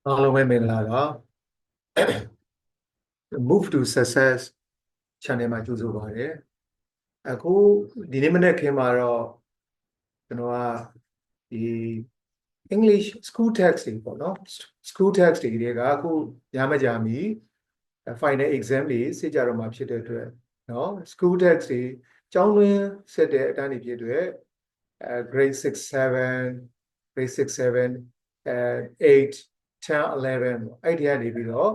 အားလုံးပဲမင်္ဂလာပါ Move to Success Channel မှာကြိုဆိုပါရစေအခုဒီနေ့မနေ့ခင်မှာတော့ကျွန်တော်ကဒီ English school text တွေပေါ့နော် school text တွေကအခုညမကြမီ final exam တွေစစ်ကြတော့မှာဖြစ်တဲ့အတွက်နော် school text တွေကျောင်းတွင်းဆက်တဲ့အတန်းတွေဖြစ်တဲ့grade 6 7 grade 6 7 8 10 11အဲ့ဒီကနေပြီးတော့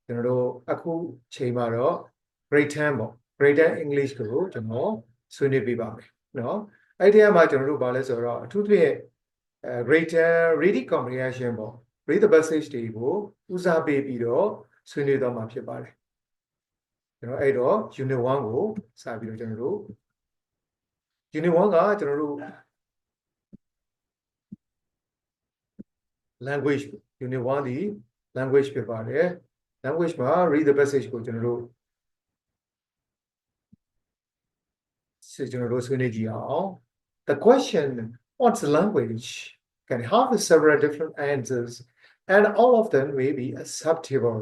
ကျွန်တော်တို့အခုချိန်မှာတော့ grade 10ပေါ့ grade 10 English ကိုကျွန်တော်ဆွေးနွေးပြပါမယ်နော်အဲ့ဒီမှာကျွန်တော်တို့ဗာလဲဆိုတော့အထူးသဖြင့် grade 10 reading comprehension ပေါ့ read the passage တွေကိုဦးစားပေးပြီးတော့ဆွေးနွေးတော့မှာဖြစ်ပါတယ်ကျွန်တော်အဲ့တော့ unit 1ကိုစပြီးတော့ကျွန်တော်တို့ unit 1ကကျွန်တော်တို့ language unit 1ဒီ language ဖြစ်ပါတယ် language မှာ read the passage ကိုကျွန်တော်တို့ဆွေးနွေးကြည့်အောင် the question what's language can have several different answers and all of them may be acceptable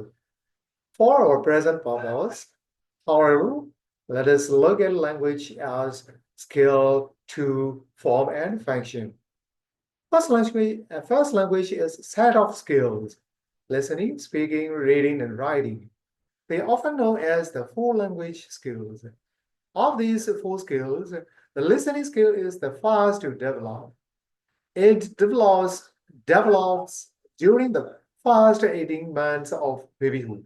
for our present purpose. However, let us look at language as skill to form and function. First language is a set of skills: listening, speaking, reading, and writing. They are often known as the four language skills. Of these four skills, the listening skill is the first to develop. It develops during the first 18 months of babyhood.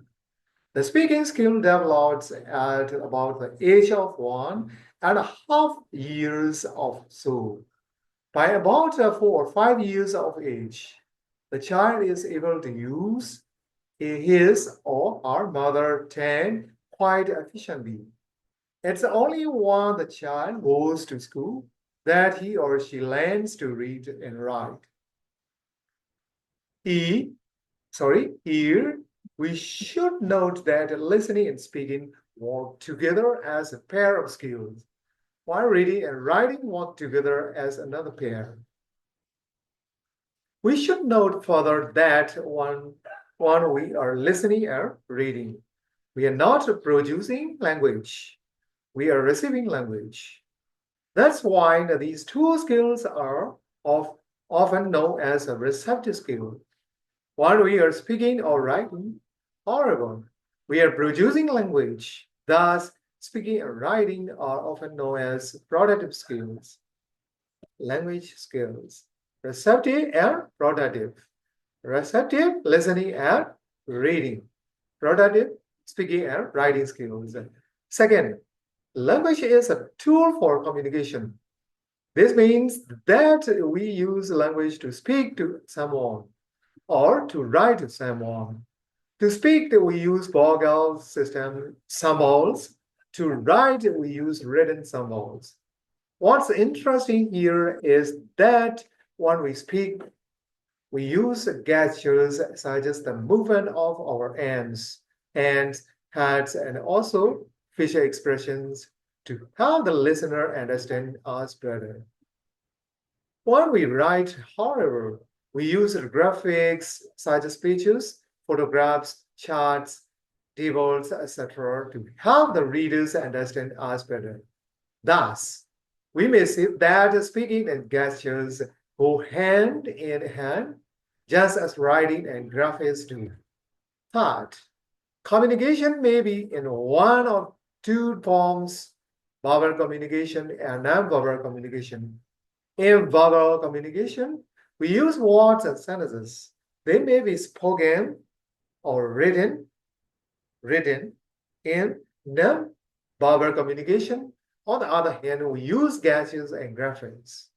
The speaking skill develops at about the age of 1.5 years of so. By about 4 or 5 years of age, the child is able to use his or her mother tongue quite efficiently. It's only when the child goes to school that he or she learns to read and write. Here, we should note that listening and speaking work together as a pair of skills, while reading and writing work together as another pair. We should note further that when we are listening or reading, we are not producing language, we are receiving language. That's why these two skills are often known as a receptive skill. While we are speaking or writing, however, we are producing language. Thus, speaking and writing are often known as productive skills. Language skills: receptive and productive. Receptive, listening and reading. Productive, speaking and writing skills. Second, language is a tool for communication. This means that we use language to speak to someone or to write to someone. To speak, we use vocal system symbols. To write, we use written symbols. What's interesting here is that when we speak, we use gestures such as the movement of our hands, heads, and also facial expressions to help the listener understand us better. When we write, however, we use graphics such as pictures, photographs, charts, tables, etc. to help the readers understand us better. Thus, we may see that speaking and gestures go hand in hand, just as writing and graphics do. Third, communication may be in one of two forms: verbal communication and non-verbal communication. In verbal communication, we use words and sentences. They may be spoken or written. In non-verbal communication, on the other hand, we use gestures and graphics.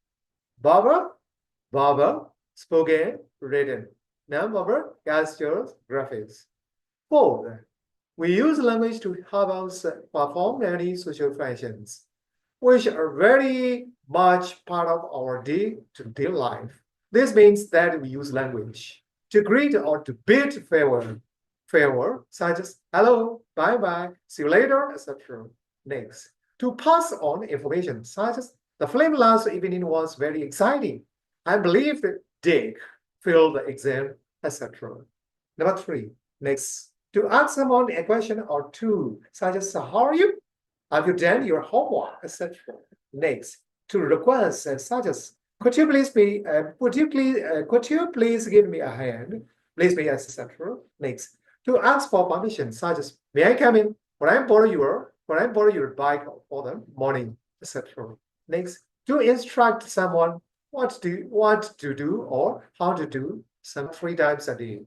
Verbal, spoken, written. Non-verbal, gestures, graphics. Fourth, we use language to help us perform many social functions, which are very much part of our day-to-day life. This means that we use language to greet or to bid farewell, such as hello, bye-bye, see you later, etc. Next, to pass on information, such as the film last evening was very exciting. I believe that Dick failed the exam, etc. Number three, next, to ask someone a question or two, such as, how are you? Have you done your homework, etc. Next, to request such as, could you please give me a hand? Please me, etc. Next, to ask for permission, such as, may I come in? When I borrow your bike for the morning, etc. Next, to instruct someone what to do or how to do some 3 times a day.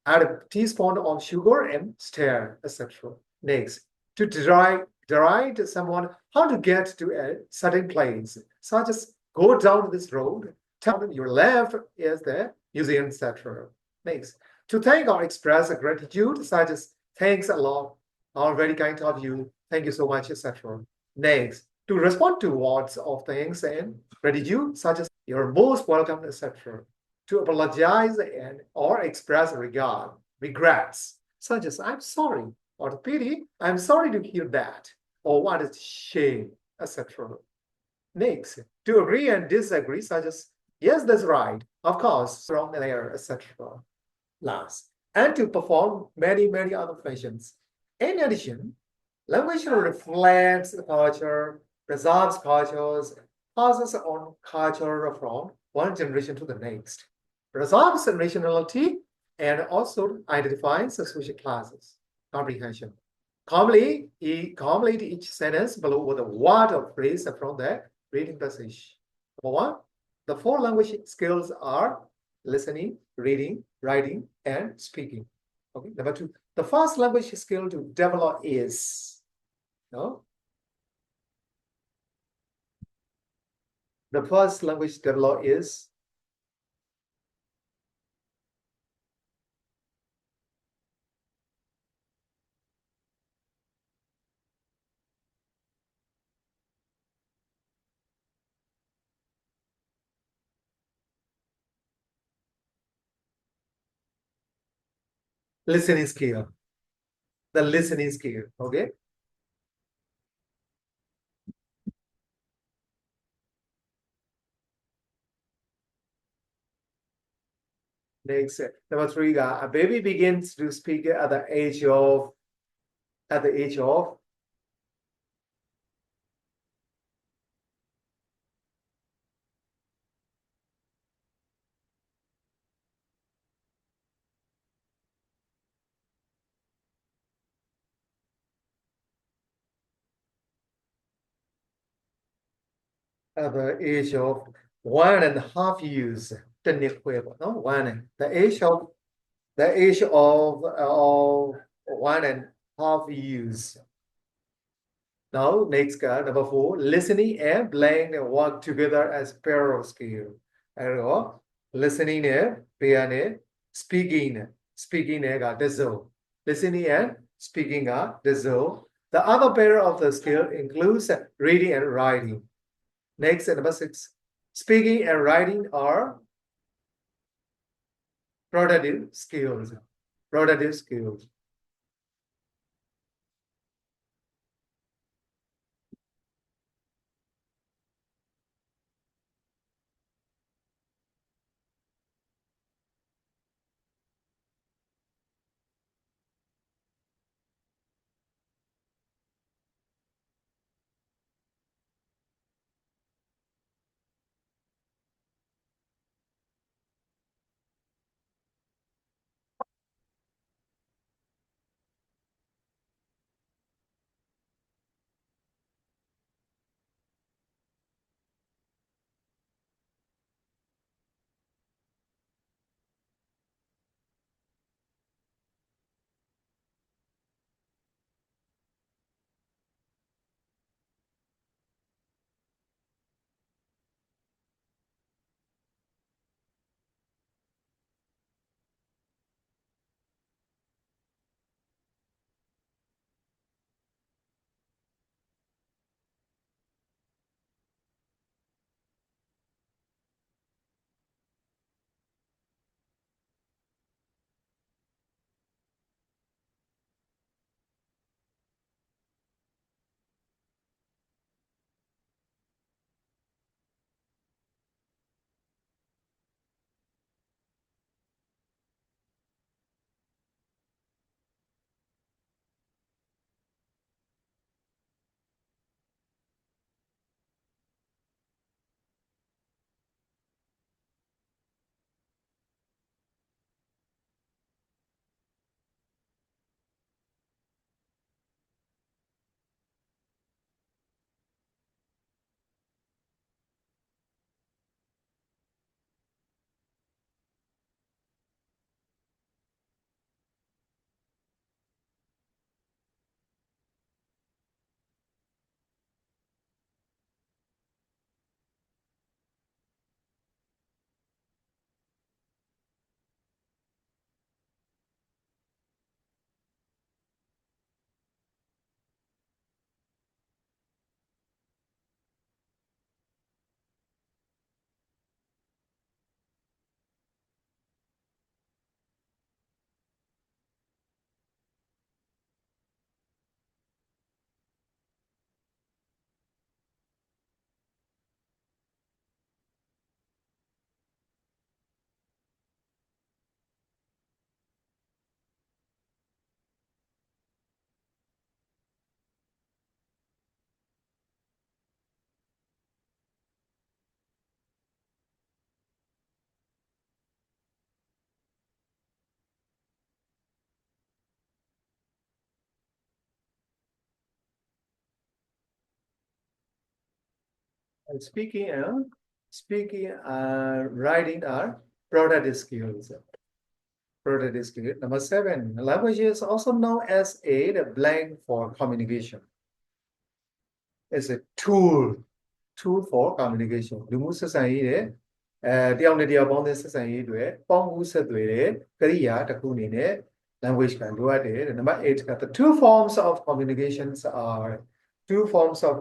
Add a teaspoon of sugar and stir, etc. Next, to direct someone how to get to a certain place, such as go down this road, turn your left is the museum, etc. Next, to thank or express a gratitude, such as thanks a lot, or very kind of you, thank you so much, etc. Next, to respond to words of thanks and gratitude, such as you're most welcome, etc. To apologize and or express regrets, such as I'm sorry, or to pity, I'm sorry to hear that, or what is shame, etc. Next, to agree and disagree, such as yes, that's right, of course, wrong there, etc. Last, and to perform many other functions. In addition, language reflects culture, preserves cultures, passes on culture from one generation to the next, preserves nationality, and also identifies the social classes. Comprehension. Complete each sentence below with a word or phrase from the reading passage. Number one, the 4 language skills are listening, reading, writing, and speaking. Okay. Number two, the first language skill to develop is no. The first language develop is listening skill. The listening skill. Okay. Next, number three, a baby begins to speak at the age of at the age of 1.5 years. No, the age of 1.5 years. Now, next card, number four, listening and playing work together as pair of skill. And listening and playing speaking and deserve. Listening and speaking are deserve. The other pair of the skill includes reading and writing. Next, number six, speaking and writing are productive skills. Productive skills. speaking and writing are product skills. Product skill. Number 7, language is also known as a blank for communication. It's a tool for communication. လူမှုဆက်ဆံရေးတဲ့တယောက်နဲ့တယောက်ပေါင်းတဲ့ဆက်ဆံရေးတွေပေါင်းမှုဆက်သွယ်တဲ့ကရိယာတစ်ခုအနေနဲ့ language ကလိုအပ်တယ်တဲ့ Number 8 the two forms of communications are two forms of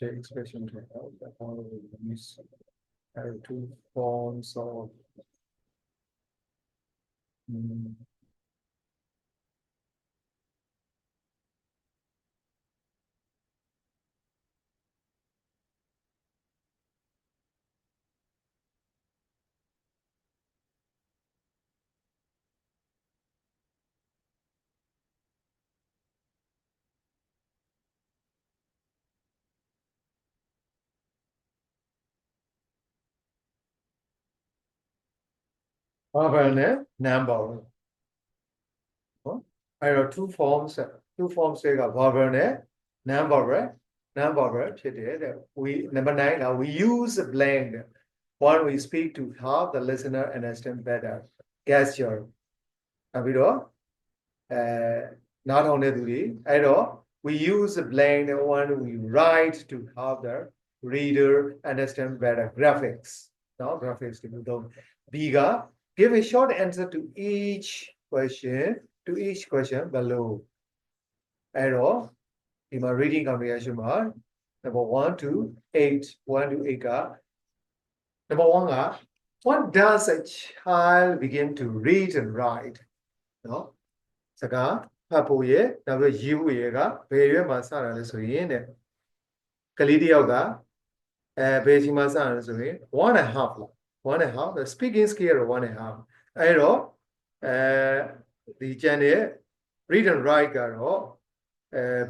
share expression to help the following use two forms of verb နဲ့ noun ပါဘူးနော်အဲ့တော့ two forms တွေက verb နဲ့ noun verb ဖြစ်တယ်တဲ့ we number 9 now we use blank when we speak to help the listener understand better gesture နောက်ပြီးတော့နားထောင်တဲ့သူတွေအဲ့တော့ we use blank when we write to help the reader understand better graphics နော် graphics ဒီလိုတော့ B က give a short answer to each question below အဲ့တော့ဒီမှာ reading comprehension မှာ number 1 to 8 က number 1 က what does a child begin to read and write နော်စကားဖတ်ဖို့ရဲ့နောက်ပြီးရေးဖို့ရဲ့ကဘယ်ရွယ်မှာစတာလဲဆိုရင်တဲ့ကလေးတစ်ယောက်ကဘယ်ချိန်မှာစတာလဲဆိုရင် 1 and a half the speaking skill 1 and a half အဲ့တော့ဒီကျန်တဲ့ read and write ကတော့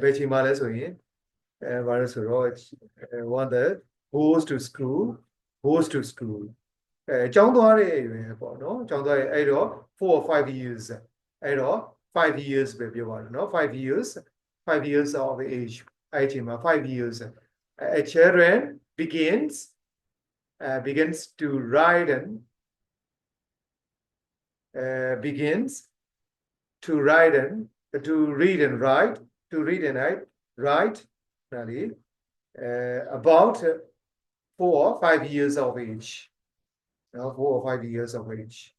ဘယ်ချိန်မှာလဲဆိုရင်ဘာလဲဆိုတော့ one that goes to school ကျောင်းသွားတဲ့အရွယ်ပေါ့နော်ကျောင်းသွားရဲ့အဲ့တော့ 4 or 5 years အဲ့တော့ 5 years ပဲပြောပါတော့နော်5 years of age အဲ့ချိန်မှာ5 years a children begins to write and to read and write about 4 or 5 years of age. 4 or 5 years of age.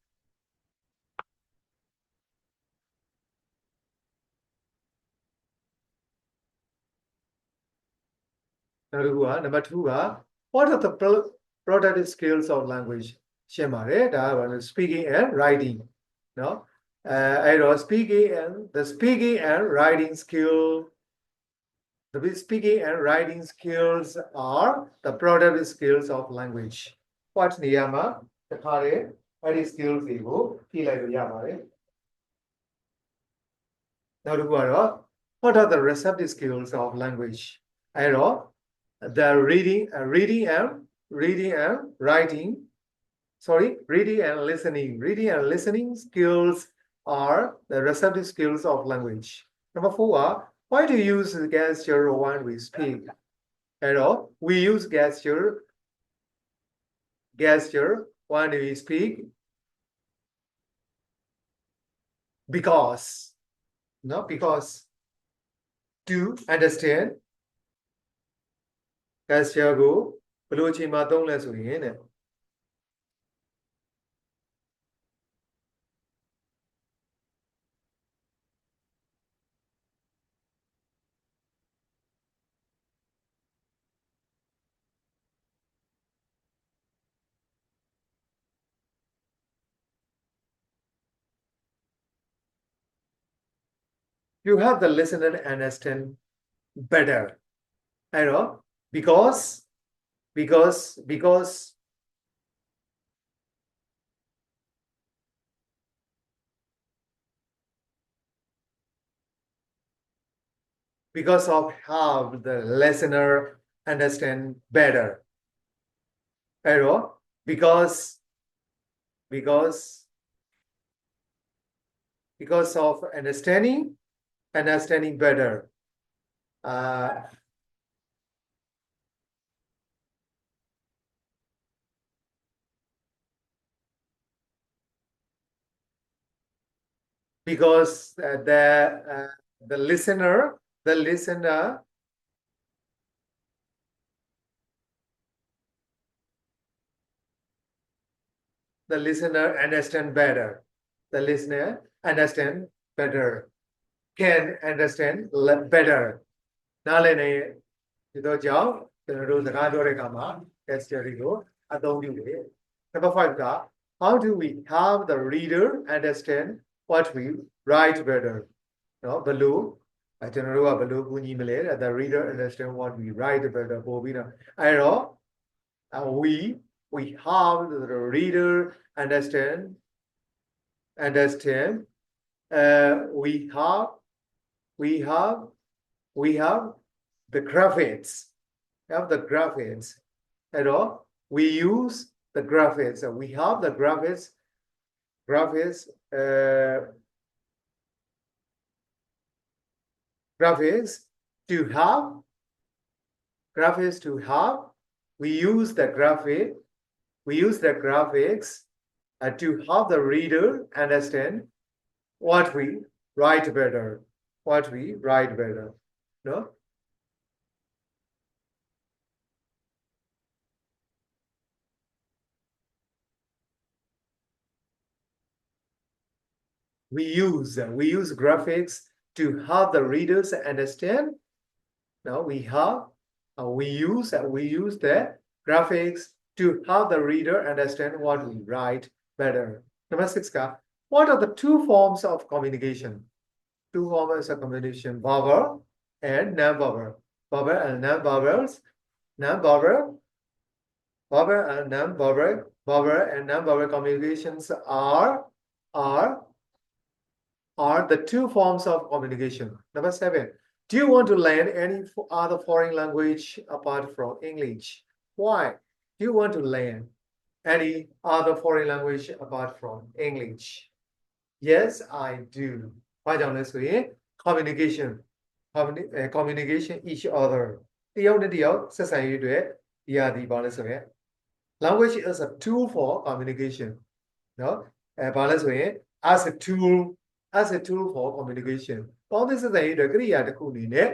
Number 2 what are the productive skills of language? Speaking and writing. No? The speaking and writing skills are the productive skills of language. What niyama the writing skills ego feel like now what are the receptive skills of language? The reading and listening skills are the receptive skills of language. Number 4 why do you use gesture when we speak? We use gesture when we speak because to understand gesture ကိုဘယ်လိုအချိန်မှာသုံးလဲဆိုရင်တဲ့ you have the listener understand better. Because because of how the listener understand better. Error because because of understanding better. Uh, because the listener the listener the listener understand better. The listener understand better. Can understand better. နားလည်နေဒီတော့ကြောင့်ကျွန်တော်တို့စကားပြောတဲ့အခါမှာ gesture တွေကိုအသုံးပြုတယ် Number 5က how do we have the reader understand what we write better เนาะဘယ်လိုကျွန်တော်တို့ကဘယ်လိုကူညီမလဲ the reader understand what we write better ပို့ပြီးတော့အဲ့တော့ we have the reader understand we have the graphics at all we use the graphics we have the graphics graphics to have we use the graphics to help the reader understand what we write better no we use graphics to help the readers understand now we use the graphics to help the reader understand what we write better. Number 6 what are the two forms of communication? Two forms of communication, verbal and non-verbal. Verbal and non-verbal communications are the two forms of communication. Number 7, do you want to learn any other foreign language apart from English? Why do you want to learn any other foreign language apart from English? Yes, I do. Why don't I say communication each other. Language is a tool for communication. No? As a tool for communication. ပေါင်းသစ်ဆက်ဆံရေးအတွက်ကရိယာတစ်ခုအနေနဲ့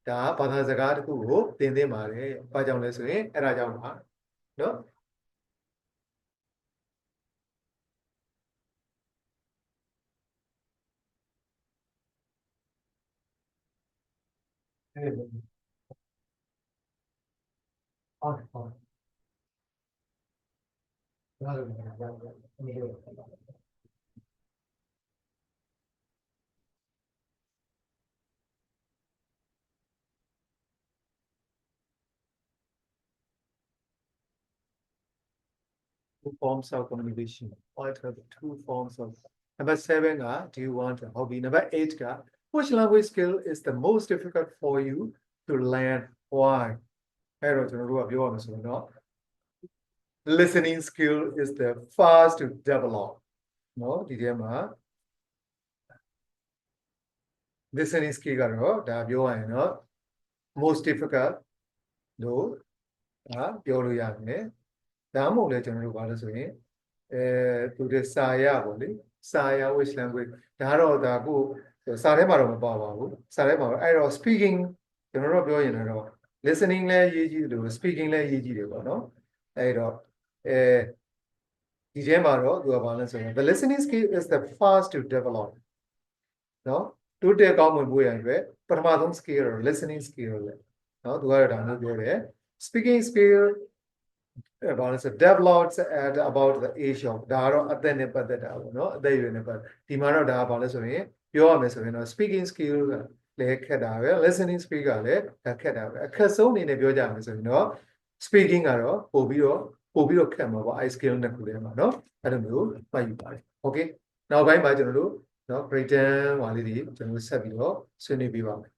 ဒါဘာသာစကားတစ်ခုကိုသင်သင့်ပါတယ်။ဘာကြောင့်လဲဆိုရင်အဲ့ဒါကြောင့်ပါနော်။ Two forms of communication. What are the two forms of number 7 do you want a hobby? Number 8 which language skill is the most difficult for you to learn? Why? Listening skill is the fast to develop. No, listening skill most difficult. No, ပြောလို့ရတယ်ဒါမှမဟုတ်လေကျွန်တော်တို့ဘာလို့ဆိုရင်သူတွေစာရပေါ့လေစာရ which language ဒါတော့ဒါကိုစာထဲမှာတော့မပါပါဘူးစာထဲမှာအဲ့တော့ speaking ကျွန်တော်တို့ပြောရင်တော့ listening လည်းရေးကြည့်တယ် speaking လည်းရေးကြည့်တယ်ပေါ့နော်အဲ့တော့ဒီထဲမှာတော့သူကဘာလဲဆိုရင် the listening skill is the fast to develop နော်တိုးတက်ကောင်းမွန်ဖို့ရန်အတွက်ပထမဆုံး skill listening skill လေနော်သူကတော့ဒါမျိုးပြောတယ် speaking skill about develops at about the age of ဒါတော့အသက်နဲ့ပတ်သက်တာပေါ့နော်အသက်အရွယ်နဲ့ပတ်ဒီမှာတော့ဒါဘာလဲဆိုရင်ပြောရမယ်ဆိုရင်တော့ speaking skill လည်းခက်တာပဲ listening skill ကလည်းခက်တာပဲအခက်ဆုံးအနေနဲ့ပြောကြမယ်ဆိုရင်တော့ speaking ကတော့ပို့ပြီးတော့ခက်မှာပေါ့ I skill နှစ်ခုထဲမှာနော်အဲ့လိုမျိုးမှတ်ယူပါတယ် okay နောက်ပိုင်းမှာကျွန်တော်တို့နော် grade 10 ဟွာလေးတွေကျွန်တော်တို့ဆက်ပြီးတော့ဆွေးနွေးပြပါမယ်